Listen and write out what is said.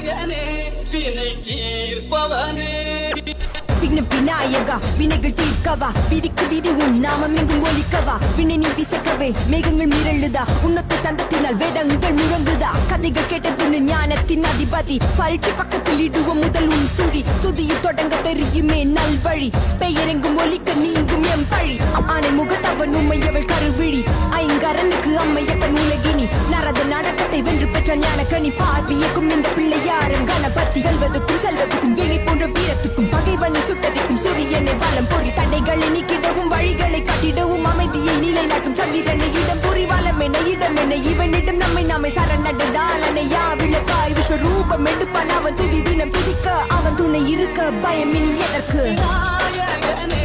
விநாயகனே வினை தீர்ப்பவனே விநாயகா வினைகள் தீர்க்கவா விதிக்கு விதி உன் நாமம் எங்கும் ஒலிக்கவா வினை நீ விசக்கவே மேகங்கள் மிரளுதா உன்னத்து தந்தத்தினால் வேதங்கள் முழங்குதா கதைகள் கேட்டதுன்னு ஞானத்தின் அதிபதி பரீட்சை பக்கத்தில் இடுவோம் முதல் உன் சுழி துதியில் தொடங்க தெரியுமே நல்வழி பெயரெங்கும் ஒலிக்க நீங்கும் எம் பழி ஆனை முகத்தவன் உண்மையவள் கருவிழி ஐங்கரனுக்கு அம்மையப்பன் உலகினி நரத நாடகத்தை வென்று பெற்ற ஞான கனி பார்வியக்கும் இந்த பிள்ளையாரும் கணபதி கல்வதுக்கும் செல்வதுக்கும் வேங்கை போன்ற வீரத்துக்கும் பகைவனை சுட்டரிக்கும் சூரியனை வலம் பொறி தடைகளை நீக்கிடவும் வழிகளை காட்டிடவும் அமைதியை நிலைநாட்டும் சந்திரனை இடம் புரிவாலம் என இடம் என இவனிடம் நம்மை சரணடைந்தால் அனையா விளக்காய் விஸ்வரூபம் எடுப்பான் அவன் துதி தினம் துதிக்க அவன் துணை இருக்க பயம் இனி எதற்கு விநாயகனே